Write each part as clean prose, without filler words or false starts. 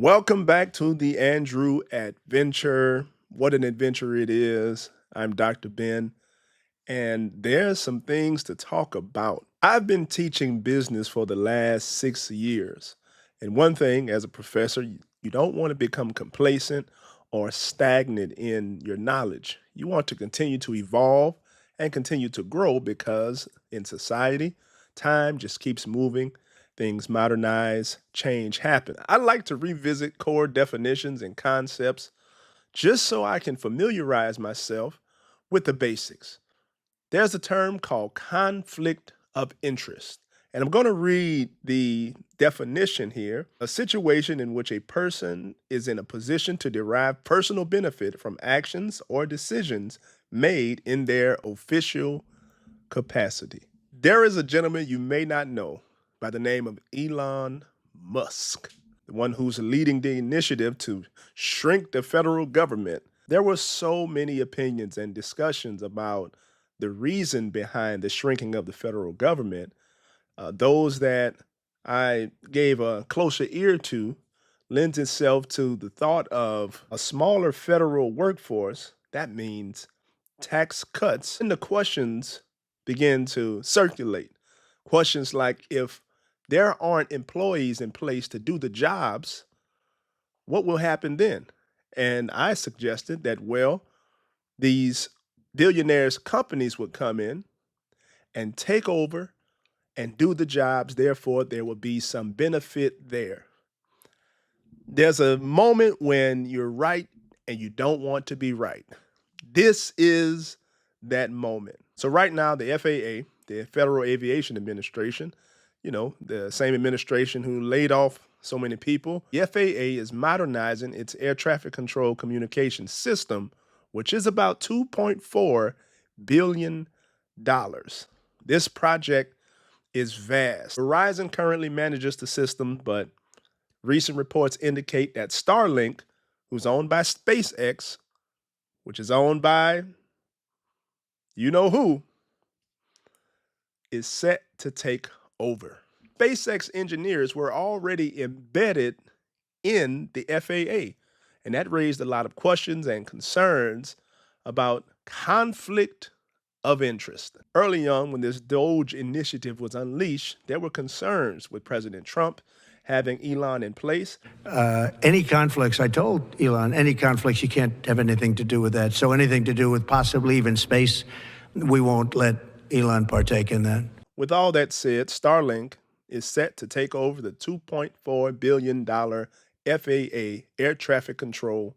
Welcome back to the Andrew Adventure. What an adventure it is. I'm Dr. Ben, and there's some things to talk about. I've been teaching business for the last 6 years. And one thing as a professor, you don't want to become complacent or stagnant in your knowledge. You want to continue to evolve and continue to grow because in society, time just keeps moving. Things modernize, change happen. I like to revisit core definitions and concepts just so I can familiarize myself with the basics. There's a term called conflict of interest. And I'm going to read the definition here: a situation in which a person is in a position to derive personal benefit from actions or decisions made in their official capacity. There is a gentleman you may not know by the name of Elon Musk, the one who's leading the initiative to shrink the federal government. There were so many opinions and discussions about the reason behind the shrinking of the federal government. Those that I gave a closer ear to lends itself to the thought of a smaller federal workforce. That means tax cuts. And the questions begin to circulate. Questions like, if there aren't employees in place to do the jobs, what will happen then? And I suggested that, well, these billionaires' companies would come in and take over and do the jobs. Therefore, there will be some benefit there. There's a moment when you're right and you don't want to be right. This is that moment. So right now, the FAA, the Federal Aviation Administration, the same administration who laid off so many people, the FAA is modernizing its air traffic control communication system, which is about $2.4 billion. This project is vast. Verizon currently manages the system, but recent reports indicate that Starlink, who's owned by SpaceX, which is owned by you know who, is set to take over. SpaceX engineers were already embedded in the FAA, and that raised a lot of questions and concerns about conflict of interest. Early on, when this Doge initiative was unleashed, there were concerns with President Trump having Elon in place. Any conflicts, I told Elon, any conflicts, you can't have anything to do with that. So anything to do with possibly even space, we won't let Elon partake in that. With all that said, Starlink is set to take over the $2.4 billion FAA air traffic control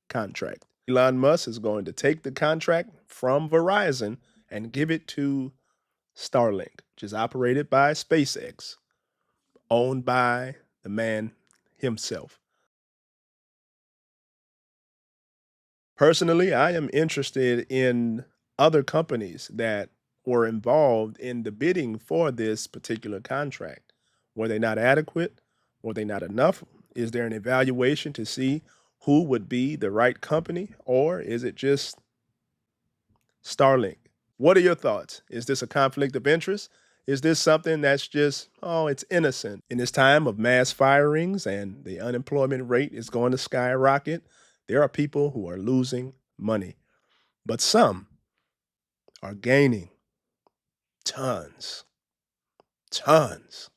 contract. Elon Musk is going to take the contract from Verizon and give it to Starlink, which is operated by SpaceX, owned by the man himself. Personally, I am interested in other companies that were involved in the bidding for this particular contract. Were they not adequate? Were they not enough? Is there an evaluation to see who would be the right company, or is it just Starlink? What are your thoughts? Is this a conflict of interest? Is this something that's just, oh, it's innocent? In this time of mass firings and the unemployment rate is going to skyrocket, there are people who are losing money, but some are gaining tons, tons.